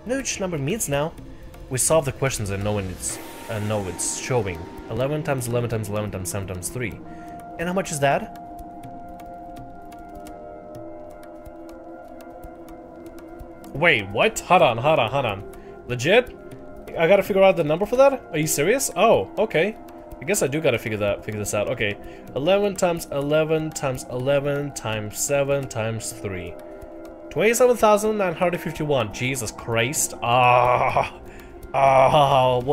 know which number means now. We solve the questions and know it's showing. 11 times 11 times 11 times 7 times 3. And how much is that? Wait, what? Hold on. Legit? I gotta figure out the number for that? Are you serious? Oh, okay. I guess I do gotta figure this out. Okay. 11 times 11 times 11 times 7 times 3. 27,951. Jesus Christ. What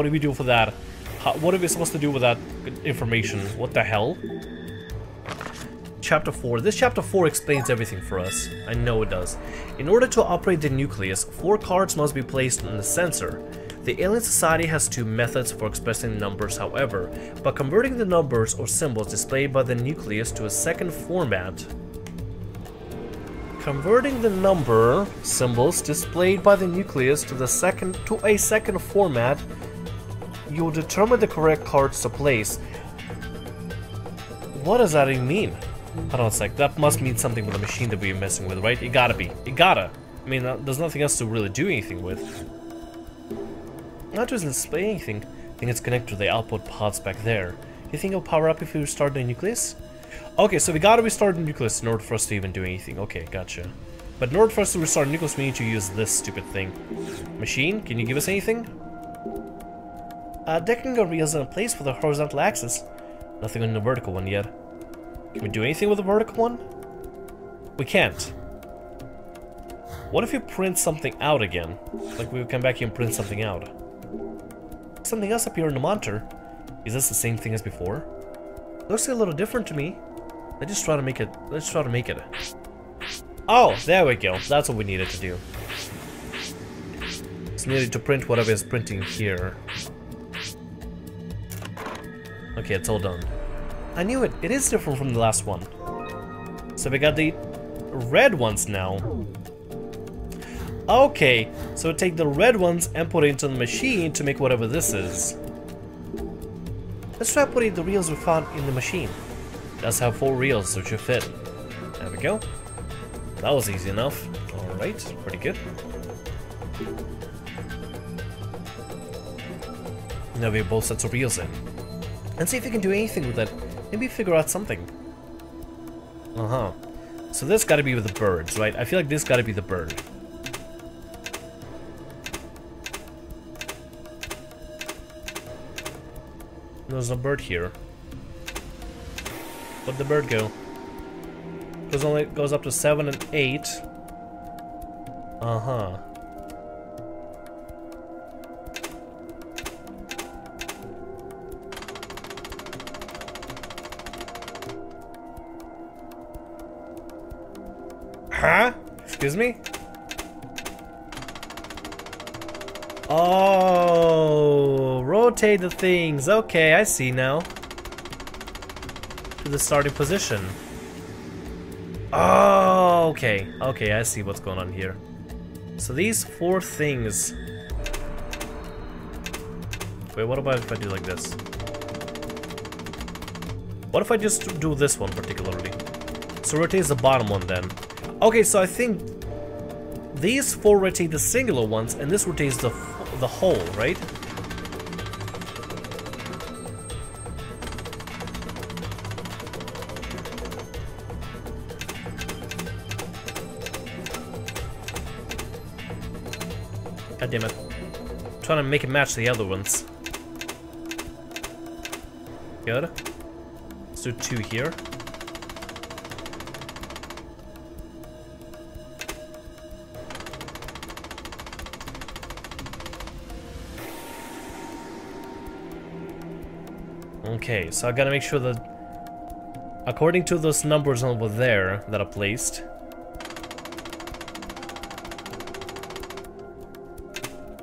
do we do for that? What are we supposed to do with that information? What the hell? Chapter 4. This chapter 4 explains everything for us. I know it does. In order to operate the nucleus, 4 cards must be placed in the sensor. The alien society has 2 methods for expressing numbers, however, by converting the numbers or symbols displayed by the nucleus to a second format. Converting the number symbols displayed by the nucleus to a second format, you will determine the correct cards to place. What does that even mean? Hold on a sec. That must mean something with the machine that we're messing with, right? It gotta be. It gotta. I mean, there's nothing else to really do anything with. Not just display anything. I think it's connected to the output pods back there. Do you think it'll power up if we restart the nucleus? Okay, so we gotta restart the nucleus in order for us to even do anything. Okay, gotcha. But in order for us to restart the nucleus, we need to use this stupid thing. Machine, can you give us anything? Decking our wheels in place for the horizontal axis. Nothing on the vertical one yet. Can we do anything with the vertical one? We can't. What if you print something out again? Like we come back here and print something out. Something else appeared on the monitor. Is this the same thing as before? Looks a little different to me. Let's try to make it. Oh, there we go. That's what we needed to do. Just needed to print whatever is printing here. Okay, it's all done. I knew it. It is different from the last one. So we got the red ones now. Okay, so take the red ones and put it into the machine to make whatever this is. Let's try putting the reels we found in the machine. Does have 4 reels, so it should fit. There we go. That was easy enough. Alright, pretty good. Now we have both sets of reels in. And see if we can do anything with it. Maybe figure out something. Uh-huh. So this gotta be with the birds, right? I feel like this gotta be the bird. There's no bird here. Where'd the bird go? It goes up to 7 and 8. Uh-huh. Huh? Excuse me? Oh, rotate the things. Okay, I see now. To the starting position. Oh, okay. Okay, I see what's going on here. So these 4 things. Wait, what about if I do like this? What if I just do this one particularly? So rotate the bottom one then. Okay, so I think these 4 rotate the singular ones, and this rotates the whole, right? God damn it. I'm trying to make it match the other ones. Good. Let's do 2 here. Okay, so I gotta make sure that according to those numbers over there that are placed.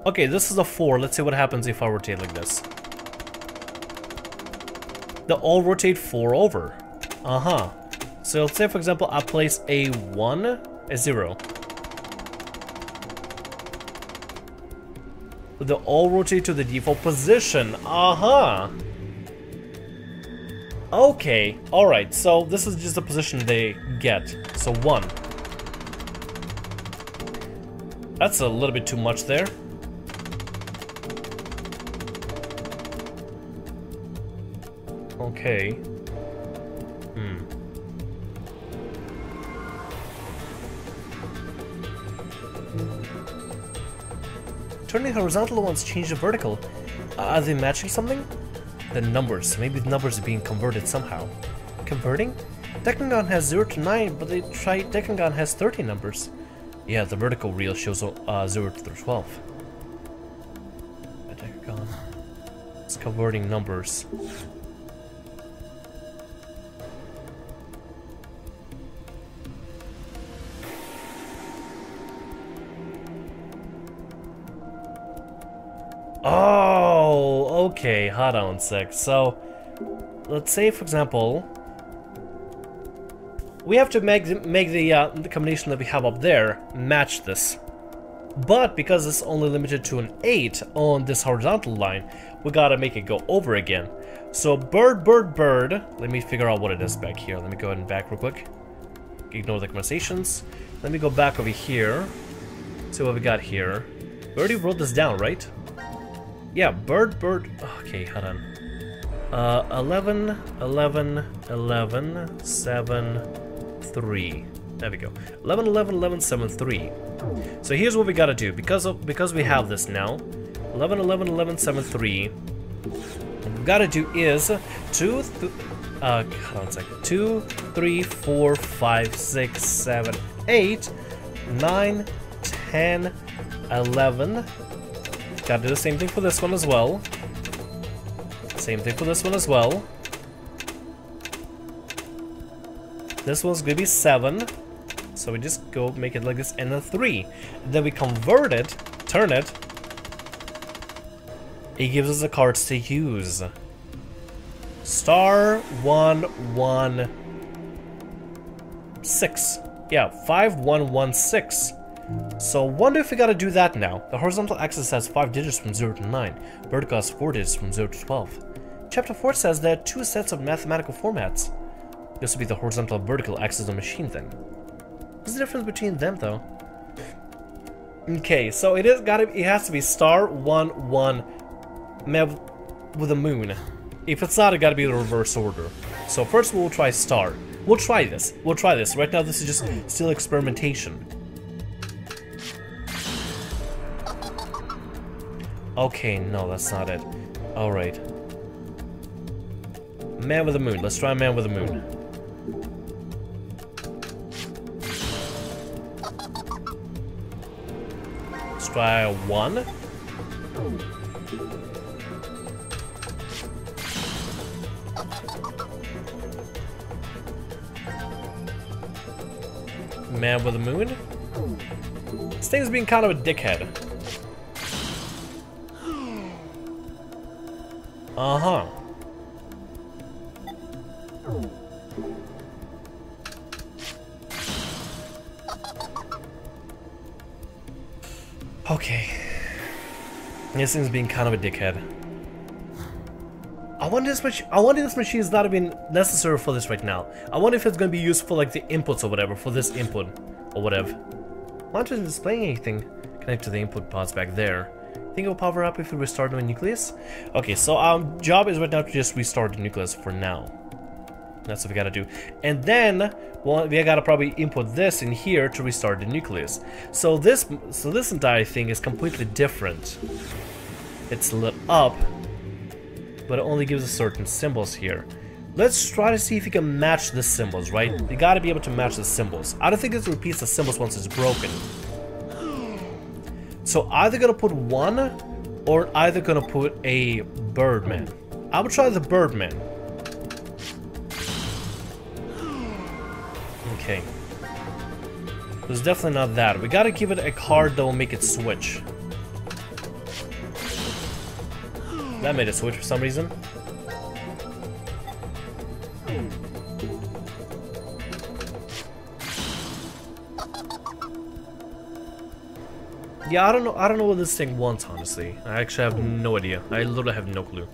Okay, this is a 4. Let's see what happens if I rotate like this. They'll all rotate 4 over. Uh-huh. So let's say, for example, I place a 1, a 0. They'll all rotate to the default position. Uh-huh. Okay, alright, so this is just the position they get. So 1. That's a little bit too much there. Okay. Turning horizontal ones change the vertical. Are they matching something? The numbers. Maybe the numbers are being converted somehow. Converting? Decagon has 0 to 9, but they try Decagon has 30 numbers. Yeah, the vertical reel shows 0 through 12. Decagon. It's converting numbers. Oh, okay, hold on a sec. So, let's say, for example, we have to make the combination that we have up there match this. But because it's only limited to an 8 on this horizontal line, we gotta make it go over again. So bird, bird, bird. Let me figure out what it is back here. Let me go ahead and back real quick. Ignore the conversations. Let me go back over here. See what we got here. We already wrote this down, right? Yeah, bird, bird. Okay, hold on. 11, 11, 11, 7, 3. There we go. 11, 11, 11, 7, 3. So here's what we gotta do. Because we have this now. 11, 11, 11, 7, 3. What we gotta do is 2, hold on a second. 2, 3, 4, 5, 6, 7, 8, 9, 10, 11. Gotta do the same thing for this one as well. Same thing for this one as well. This one's gonna be 7. So we just go make it like this and a 3. Then we convert it, turn it. It gives us the cards to use. Star 1 1 6. Yeah, 5 1 1 6. So wonder if we gotta do that now. The horizontal axis has 5 digits from 0 to 9. Vertical has 4 digits from 0 to 12. Chapter 4 says there are 2 sets of mathematical formats. This would be the horizontal and vertical axis of the machine thing. What's the difference between them though? Okay, so it has to be star 1 1 with a moon. If it's not, it gotta be the reverse order. So first we'll try star. We'll try this. Right now this is just still experimentation. Okay, no, that's not it. Alright. Man with the moon. Let's try man with the moon. Let's try 1. Man with the moon? This thing's being kind of a dickhead. Uh-huh. Okay. This thing's being kind of a dickhead. I wonder this machine is not even necessary for this right now. I wonder if it's going to be used for like the inputs or whatever, for this input or whatever. Not just displaying anything. Connect to the input pods back there. Think it'll power up if we restart the nucleus? Okay, so our job is right now to just restart the nucleus for now. That's what we gotta do. And then, well, we gotta probably input this in here to restart the nucleus. So this entire thing is completely different. It's lit up, but it only gives us certain symbols here. Let's try to see if you can match the symbols, right? You gotta be able to match the symbols. I don't think this repeats the symbols once it's broken. So either gonna put 1 or either gonna put a Birdman. I would try the Birdman. Okay. There's definitely not that. We gotta give it a card that will make it switch. That made it switch for some reason. Yeah, I don't know what this thing wants, honestly. I actually have no idea. I literally have no clue.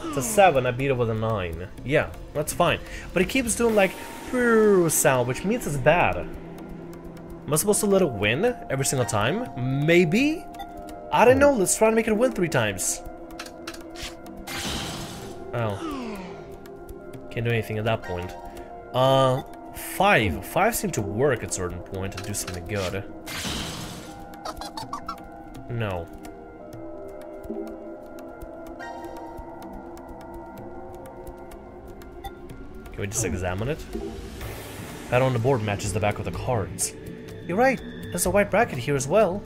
It's a 7, I beat it with a 9. Yeah, that's fine. But it keeps doing like purr sound, which means it's bad. Am I supposed to let it win every single time? Maybe? I don't know, let's try to make it win 3 times. Oh. Can't do anything at that point. 5. 5 seemed to work at a certain point and do something good. No. Can we just examine it? Pattern on the board matches the back of the cards. You're right, there's a white bracket here as well.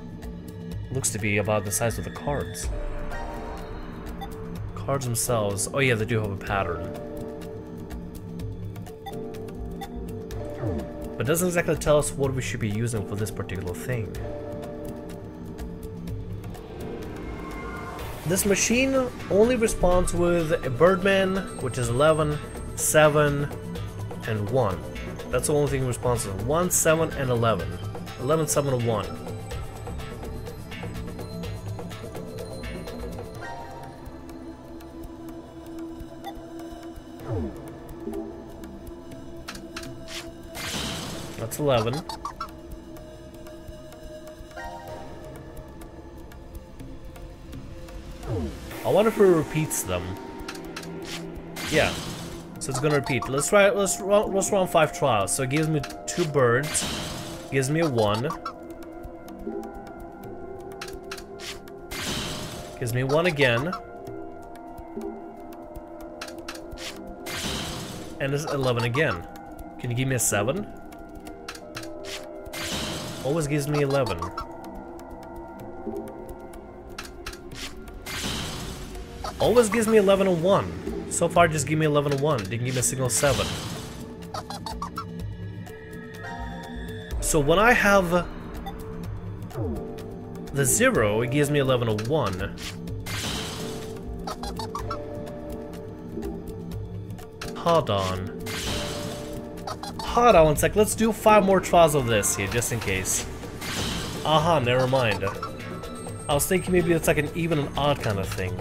Looks to be about the size of the cards. Cards themselves, oh yeah, they do have a pattern. But it doesn't exactly tell us what we should be using for this particular thing. This machine only responds with a Birdman, which is 11, 7, and 1. That's the only thing it responds to. 1, 7, and 11. 11, 7, and 1. That's 11. I wonder if it repeats them. Yeah. So it's gonna repeat. Let's run 5 trials. So it gives me 2 birds, gives me a 1, gives me 1 again, and it's 11 again. Can you give me a 7? Always gives me 11. Always gives me 11 and 1. So far, just give me 11 and 1. Didn't give me a single 7. So when I have the 0, it gives me 11 and 1. Hold on. Hold on one sec. Let's do 5 more trials of this here, just in case. Aha, never mind. I was thinking maybe it's like an even and odd kind of thing.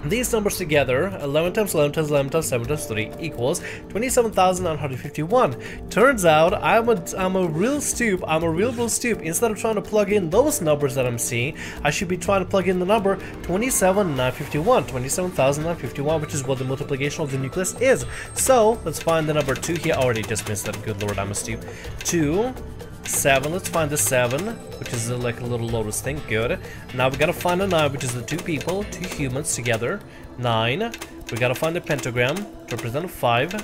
These numbers together, 11 times 11 times 11 times 7 times 3 equals 27,951. Turns out I'm a real stoop. I'm a real stoop. Instead of trying to plug in those numbers that I'm seeing, I should be trying to plug in the number 27,951. 27,951, which is what the multiplication of the nucleus is. So let's find the number 2 here. I already just missed that. Good lord, I'm a stoop. 2. 7, let's find the 7, which is like a little lotus thing, good. Now we gotta find a 9, which is the 2 people, 2 humans together. 9, we gotta find the pentagram to represent a 5.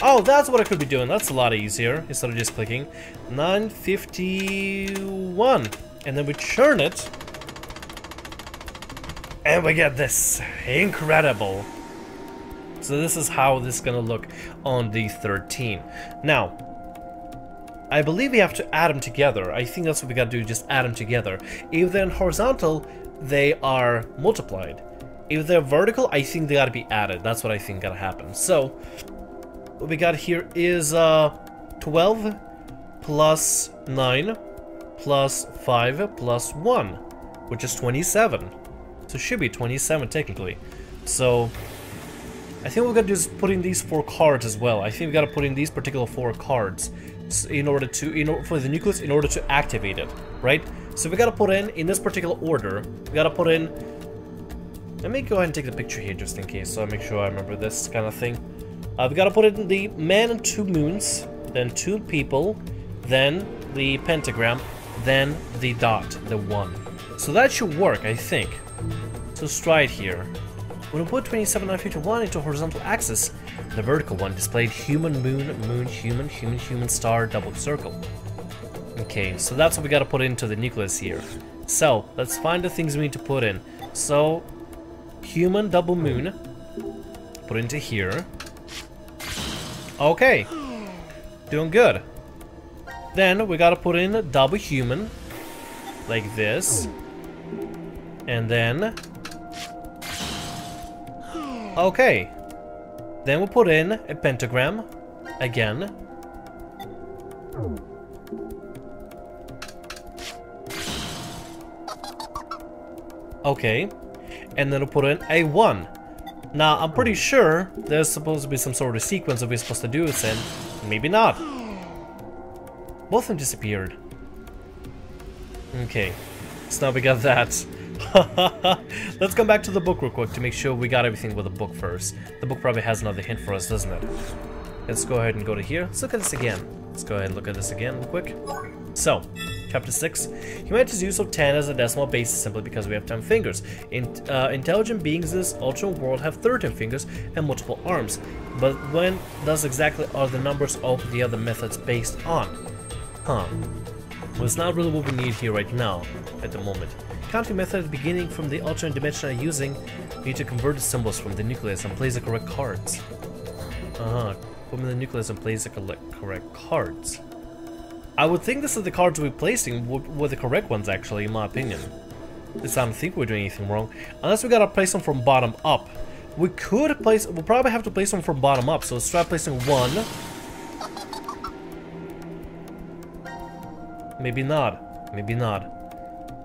Oh, that's what I could be doing, that's a lot easier, instead of just clicking. 951, and then we churn it, and we get this, incredible. So this is how this is gonna look on the 13. Now, I believe we have to add them together. I think that's what we gotta do, just add them together. If they're in horizontal, they are multiplied. If they're vertical, I think they gotta be added. That's what I think gotta happen. So, what we got here is 12 plus 9 plus 5 plus 1, which is 27. So it should be 27 technically. So, I think what we gotta do is put in these 4 cards as well. I think we gotta put in these particular 4 cards in order for the nucleus, in order to activate it, right? So we gotta put in this particular order, we gotta put in, let me go ahead and take the picture here just in case, so I make sure I remember this kind of thing. We gotta put in the man and 2 moons, then 2 people, then the pentagram, then the dot, the 1. So that should work, I think. So let's try it here. When we put 27,951 into a horizontal axis, the vertical one displayed human, moon, moon, human, human, human, star, double circle. Okay, so that's what we gotta put into the nucleus here. So, let's find the things we need to put in. So, human, double moon, put into here. Okay, doing good. Then, we gotta put in double human, like this. And then... okay. Then we'll put in a pentagram again. Okay. And then we'll put in a 1. Now, I'm pretty sure there's supposed to be some sort of sequence that we're supposed to do this in. Maybe not. Both of them disappeared. Okay. So now we got that. Let's come back to the book real quick to make sure we got everything with the book first. The book probably has another hint for us, doesn't it? Let's go ahead and go to here. Let's look at this again. Let's go ahead and look at this again real quick. So, Chapter 6. Humanity's use of 10 as a decimal base is simply because we have 10 fingers. Intelligent beings in this alternate world have 13 fingers and multiple arms. But when does exactly are the numbers of the other methods based on? Well, it's not really what we need here right now, at the moment. Counting method beginning from the alternate dimension I'm using, we need to convert the symbols from the nucleus and place the correct cards. Put them in the nucleus and place the correct cards. I would think this is the cards we're placing were the correct ones, actually, in my opinion. I don't think we're doing anything wrong. Unless we gotta place them from bottom up. We'll probably have to place them from bottom up, so let's try placing one. Maybe not. Maybe not.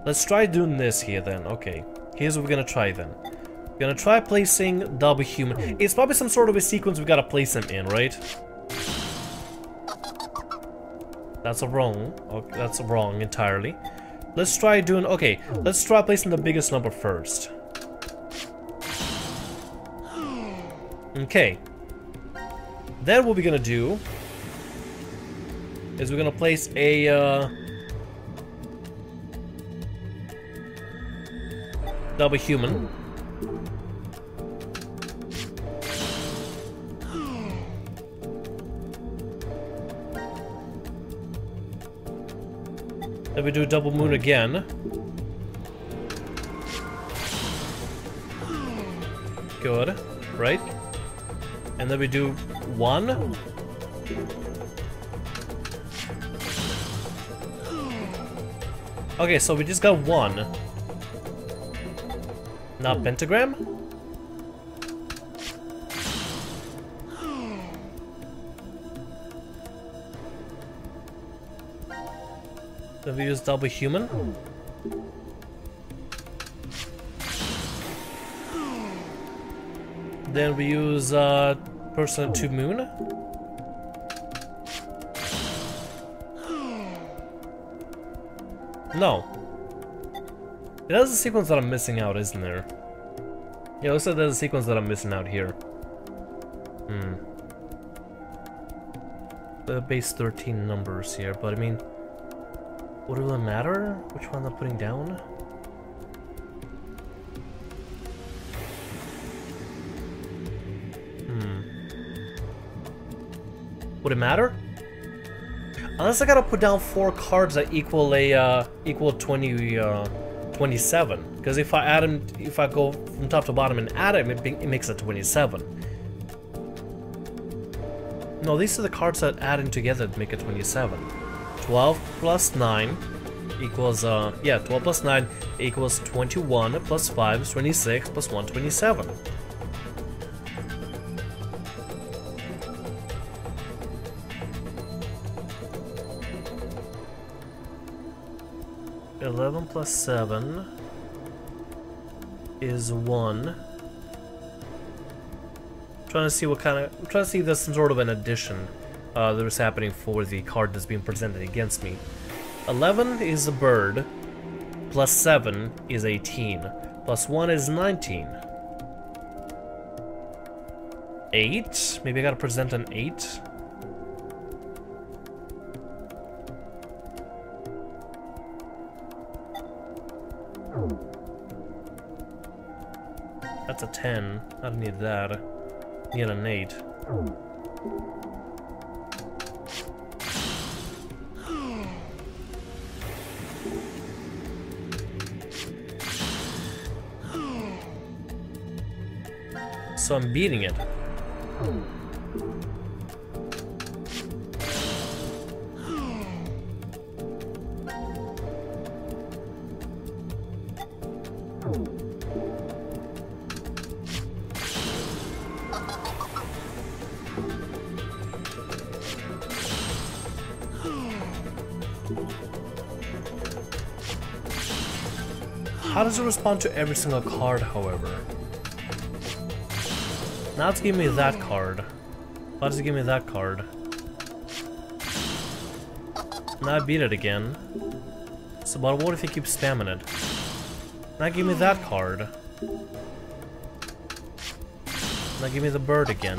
Let's try doing this here then. Okay. Here's what we're gonna try then. We're gonna try placing double human. It's probably some sort of a sequence we gotta place them in, right? That's wrong. Okay, that's wrong entirely. Let's try doing... Okay, let's try placing the biggest number first. Okay. Then what we're gonna do is we're gonna place a double human. Then we do double moon again. Good, right? And then we do one. Okay, so we just got one. Not pentagram? Then we use double human. Then we use person to moon. No. There's a sequence that I'm missing out, isn't there? Yeah, looks like there's a sequence that I'm missing out here. The base 13 numbers here, but I mean, would it really matter which one I'm putting down? Would it matter? Unless I gotta put down 4 cards that equal a equal 27. Because if I add them, if I go from top to bottom and add them, it makes it 27. No, these are the cards that adding together to make it 27. 12 plus 9 equals, yeah, 12 plus 9 equals 21 plus 5 is 26 plus 1, 27. $11 plus 7 is 1. Trying to see what kind of... I'm trying to see if there's some sort of an addition that is happening for the card that's being presented against me. 11 is a bird, plus 7 is 18, plus 1 is 19. 8? Maybe I gotta present an 8? That's a 10. I don't need that. I need an 8. So I'm beating it. How does it respond to every single card, however? Now it's giving me that card. Why does it give me that card? Now I beat it again. So, but what if you keep spamming it? Now give me that card. Now give me the bird again.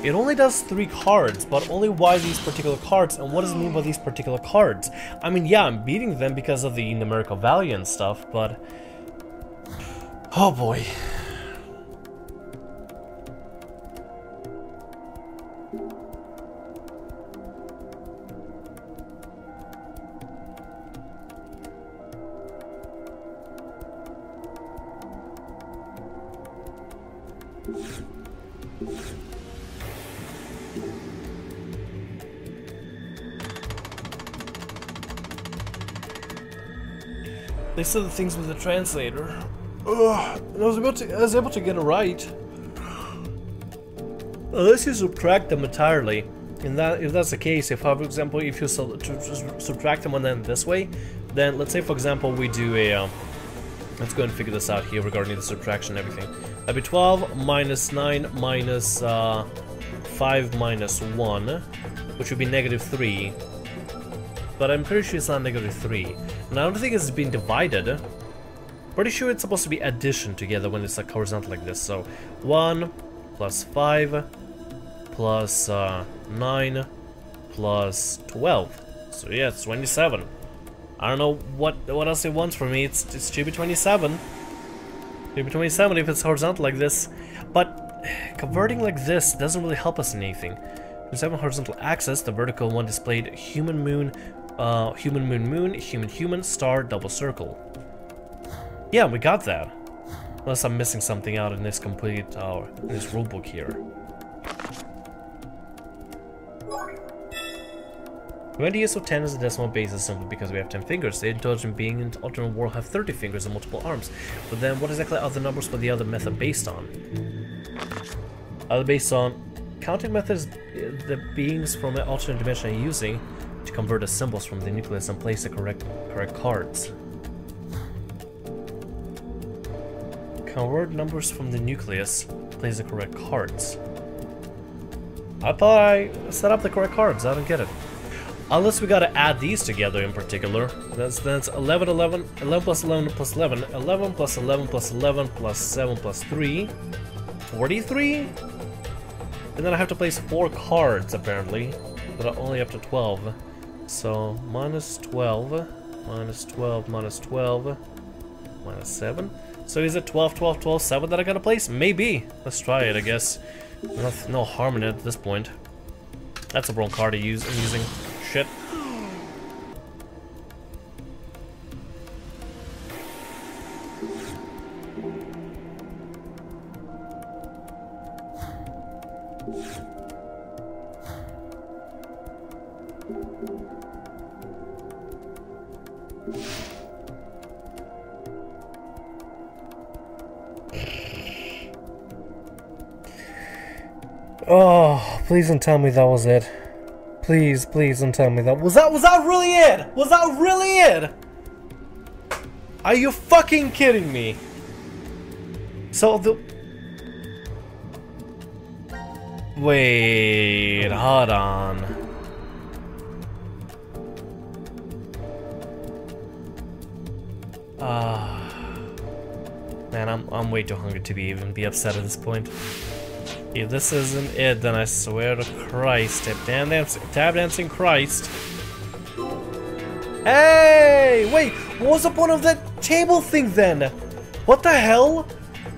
It only does 3 cards, but only why these particular cards, and what does it mean by these particular cards? I mean, yeah, I'm beating them because of the numerical value and stuff, but... oh boy. They said the things with the translator. Ugh, and I was able to get it right. Unless you subtract them entirely. And if that's the case, if for example, if you subtract them and then this way, then let's say for example we do a let's go and figure this out here regarding the subtraction and everything. That'd be 12 minus 9 minus 5 minus 1, which would be -3. But I'm pretty sure it's not -3. And I don't think it's been divided. Pretty sure it's supposed to be addition together when it's like horizontal like this. So 1 plus 5 plus 9 plus 12. So yeah, it's 27. I don't know what else it wants from me. It should be 27. Maybe 27 if it's horizontal like this. But converting like this doesn't really help us in anything. 27 horizontal axis, the vertical one displayed human moon, human moon moon, human human, star, double circle. Yeah, we got that. Unless I'm missing something out in this complete in this rulebook here. We went to use of 10 as a decimal basis simply because we have 10 fingers. The intelligent being in the alternate world have 30 fingers and multiple arms. But then what exactly are the numbers for the other method based on? Other based on counting methods the beings from an alternate dimension are using to convert the symbols from the nucleus and place the correct cards. Convert numbers from the nucleus, place the correct cards. I thought I set up the correct cards, I don't get it. Unless we gotta add these together in particular. That's 11, 11, 11 plus 11 plus 11, 11 plus 11 plus 11 plus 7 plus 3, 43? And then I have to place 4 cards apparently, but are only up to 12. So minus 12, minus 12, minus 12, minus 7. So is it 12, 12, 12, 7 that I gotta place? Maybe. Let's try it, I guess. No harm in it at this point. That's a wrong card I'm using. Shit. Oh, please don't tell me that was it. Please, please don't tell me that. Was that really it? Was that really it? Are you fucking kidding me? So the... Wait, hold on. Man, I'm way too hungry to even be upset at this point. If this isn't it, then I swear to Christ, tap dancing Christ. Hey! Wait, what was the point of that table thing then? What the hell?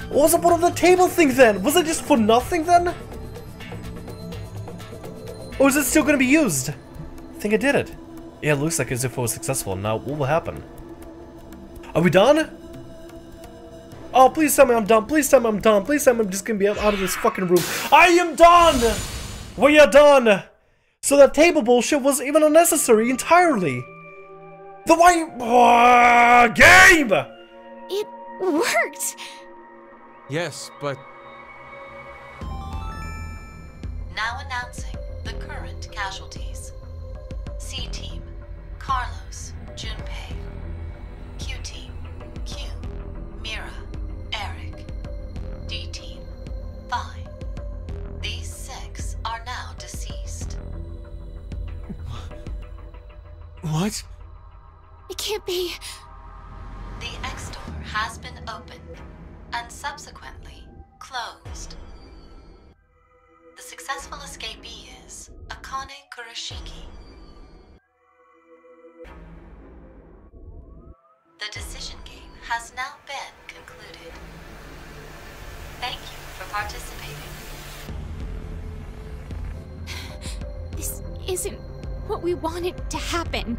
What was the point of the table thing then? Was it just for nothing then? Or is it still gonna be used? I think I did it. Yeah, it looks like as if it was successful. Now, what will happen? Are we done? Oh, please tell me I'm done. Please tell me I'm done. Please tell me I'm just gonna be out of this fucking room. I am done! We are done! So that table bullshit was even unnecessary entirely. The why game! It worked! Yes, but... Now announcing the current casualties. C-Team, Carlos, Junpei. Q-Team, Q, Mira, Eric. D-Team, Phi. These 6 are now deceased. What? It can't be. The X-Door has been opened and subsequently closed. The successful escapee is Akane Kurashiki. The decision game has now been concluded. Thank you for participating. This isn't what we wanted to happen.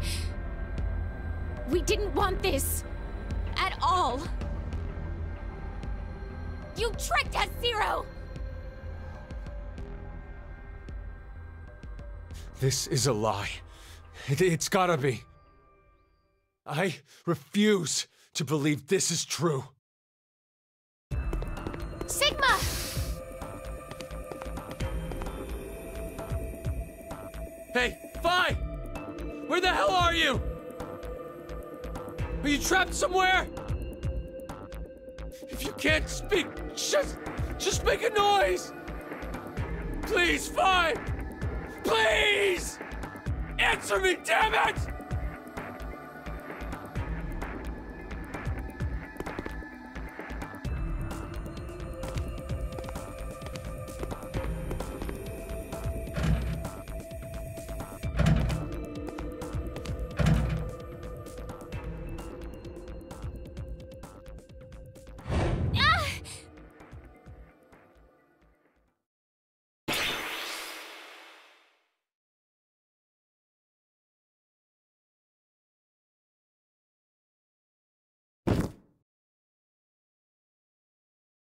We didn't want this at all. You tricked us, Zero! This is a lie. It's gotta be. I refuse to believe this is true. Sigma! Hey, Phi! Where the hell are you? Are you trapped somewhere? If you can't speak, just make a noise! Please, Phi! Please! Answer me, damn it!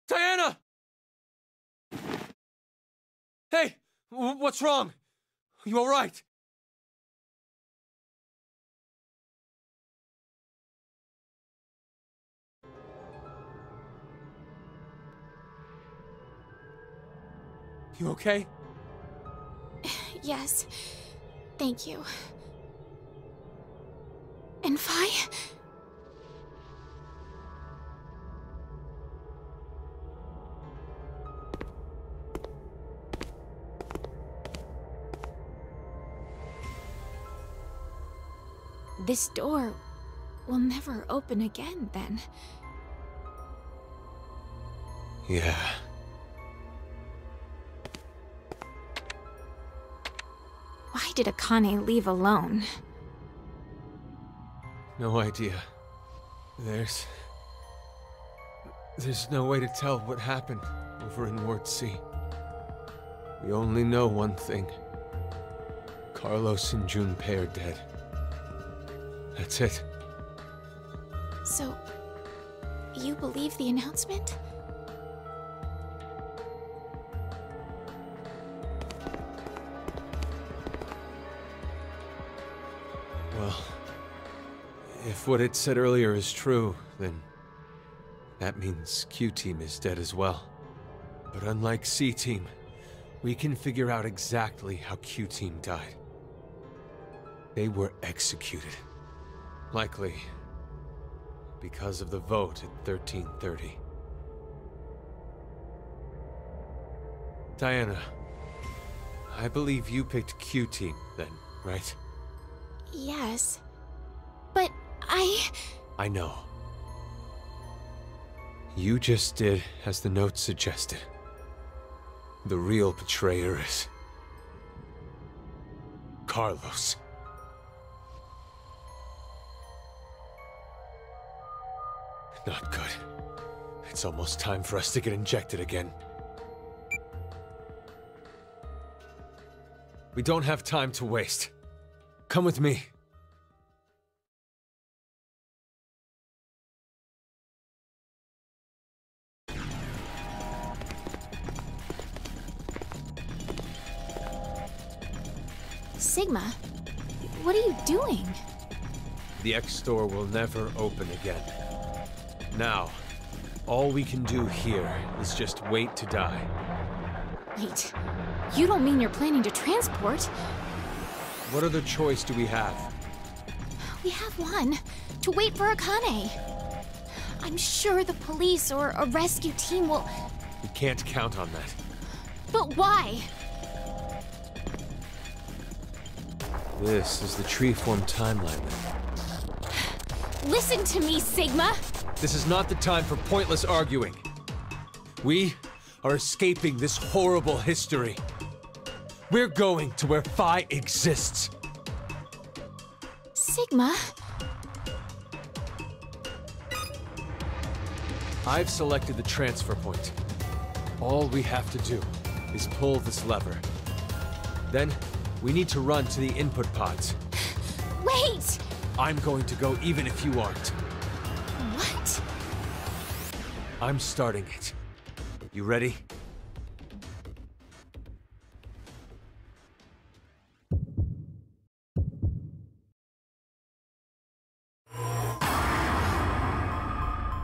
Diana! Hey! What's wrong? You alright? You okay? Yes. Thank you. And Phi? This door will never open again, then. Yeah. Why did Akane leave alone? No idea. There's no way to tell what happened over in Ward C. We only know one thing. Carlos and Junpei are dead. That's it. So, you believe the announcement? Well, if what it said earlier is true, then that means Q-Team is dead as well. But unlike C-Team, we can figure out exactly how Q-Team died. They were executed. Likely because of the vote at 1330. Diana, I believe you picked Q-Team then, right? Yes. But I know. You just did as the note suggested. The real betrayer is Carlos. Not good. It's almost time for us to get injected again. We don't have time to waste. Come with me. Sigma, what are you doing? The X-Store will never open again. Now, all we can do here is just wait to die. Wait, you don't mean you're planning to transport? What other choice do we have? We have one. To wait for Akane. I'm sure the police or a rescue team will... We can't count on that. But why? This is the tree-form timeline then. Listen to me, Sigma! This is not the time for pointless arguing. We are escaping this horrible history. We're going to where Phi exists. Sigma? I've selected the transfer point. All we have to do is pull this lever. Then, we need to run to the input pods. Wait! I'm going to go even if you aren't. What? I'm starting it. You ready?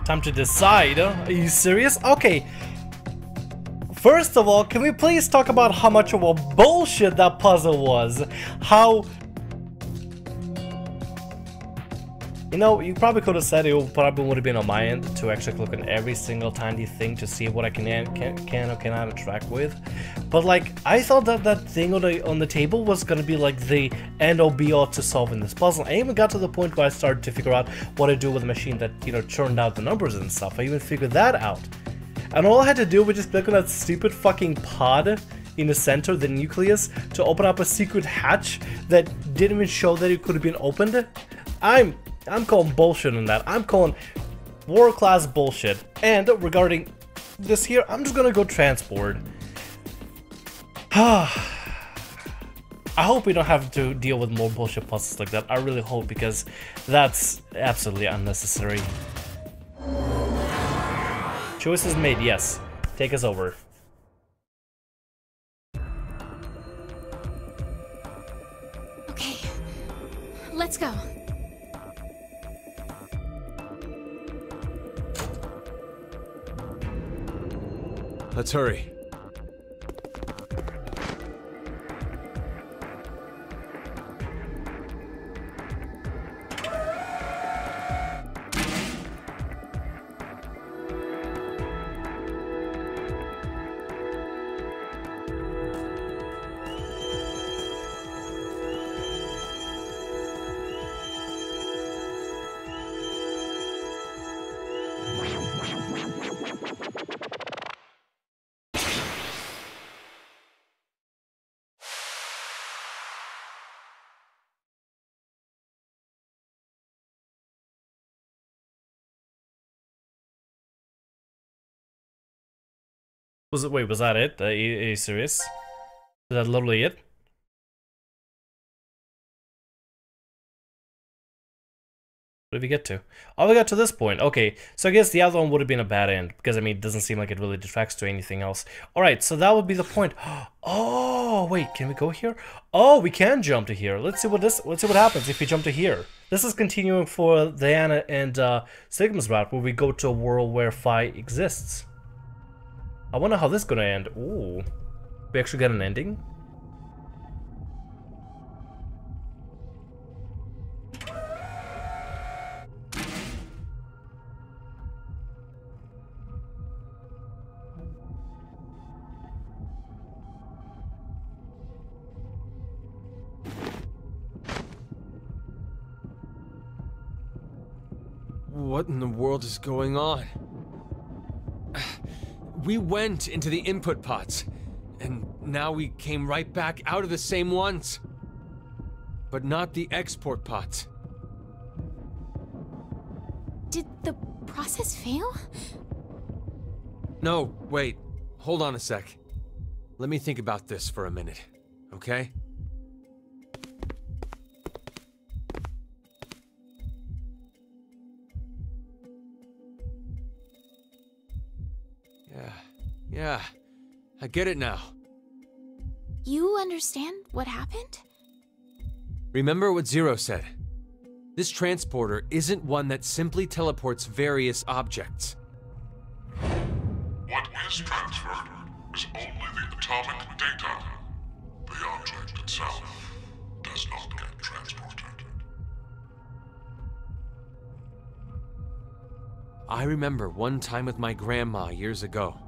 Time to decide. Are you serious? Okay. First of all, can we please talk about how much of a bullshit that puzzle was? How... You know, you probably could have said it probably would have been on my end to actually click on every single tiny thing to see what I can or cannot interact with. But like, I thought that that thing on the table was gonna be like the end all be all to solving this puzzle. I even got to the point where I started to figure out what to do with the machine that, you know, churned out the numbers and stuff. I even figured that out. And all I had to do was just click on that stupid fucking pod in the center, the nucleus, to open up a secret hatch that didn't even show that it could have been opened. I'm calling bullshit on that. I'm calling world-class bullshit. And regarding this here, I'm just gonna go transport. I hope we don't have to deal with more bullshit puzzles like that. I really hope, because that's absolutely unnecessary. Choices made, yes. Take us over. Okay, let's go. Let's hurry. Wait, was that it? Are you serious? Is that literally it? What did we get to? Oh, we got to this point. Okay, so I guess the other one would have been a bad end, because I mean, it doesn't seem like it really detracts to anything else. Alright, so that would be the point. Oh, wait, can we go here? Oh, we can jump to here. Let's see what happens if we jump to here. This is continuing for Diana and Sigma's route, where we go to a world where Phi exists. I wonder how this is gonna end. Ooh. We actually get an ending? What in the world is going on? We went into the input pods, and now we came right back out of the same ones. But not the export pods. Did the process fail? No, wait. Hold on a sec. Let me think about this for a minute, okay? Yeah, I get it now. You understand what happened? Remember what Zero said. This transporter isn't one that simply teleports various objects. What is transferred is only the atomic data. The object itself does not get transported. I remember one time with my grandma years ago.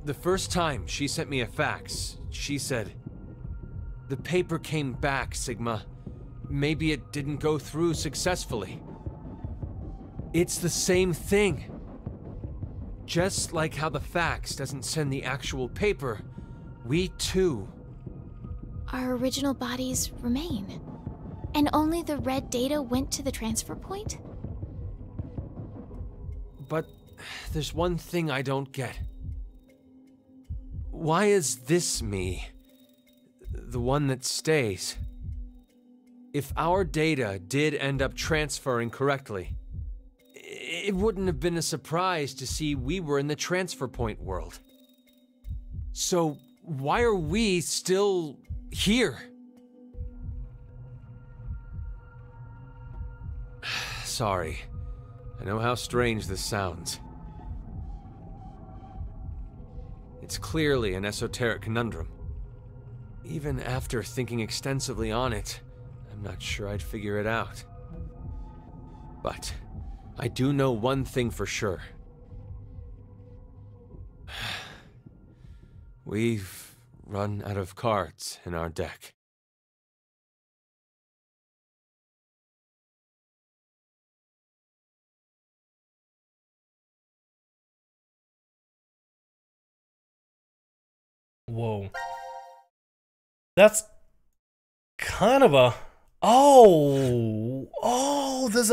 The first time she sent me a fax, she said, "The paper came back, Sigma. Maybe it didn't go through successfully." It's the same thing. Just like how the fax doesn't send the actual paper, we too. Our original bodies remain. And only the red data went to the transfer point? But there's one thing I don't get. Why is this me the one that stays? If our data did end up transferring correctly, it wouldn't have been a surprise to see we were in the transfer point world. So why are we still here? Sorry. I know how strange this sounds. It's clearly an esoteric conundrum. Even after thinking extensively on it, I'm not sure I'd figure it out. But I do know one thing for sure. We've run out of cards in our deck. Whoa. That's kind of a... Oh, there's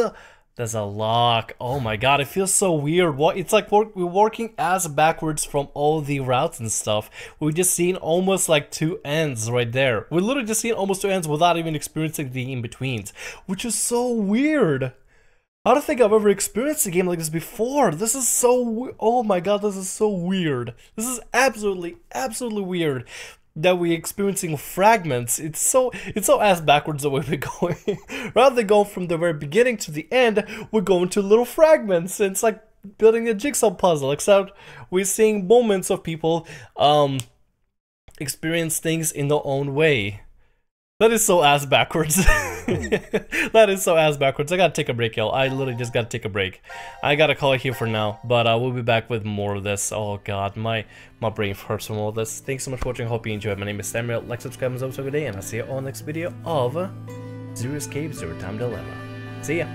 a lock. Oh my god, it feels so weird. It's like we're working as backwards from all the routes and stuff. We're just seeing almost like two ends right there. We're literally just seeing almost two ends without even experiencing the in-betweens, which is so weird. I don't think I've ever experienced a game like this before. This is so... Oh my god, this is so weird. This is absolutely weird that we're experiencing fragments. It's so ass backwards the way we're going. Rather than going from the very beginning to the end, we're going to little fragments. It's like building a jigsaw puzzle, except we're seeing moments of people experience things in their own way. That is so ass backwards. That is so ass backwards. I gotta take a break, y'all. I literally just gotta take a break. I gotta call it here for now, but we'll be back with more of this. Oh god, my brain hurts from all this. Thanks so much for watching. Hope you enjoyed. My name is Thamriyell. Like, subscribe, and have a good day, and I'll see you all next video of Zero Escape, Zero Time Dilemma. See ya.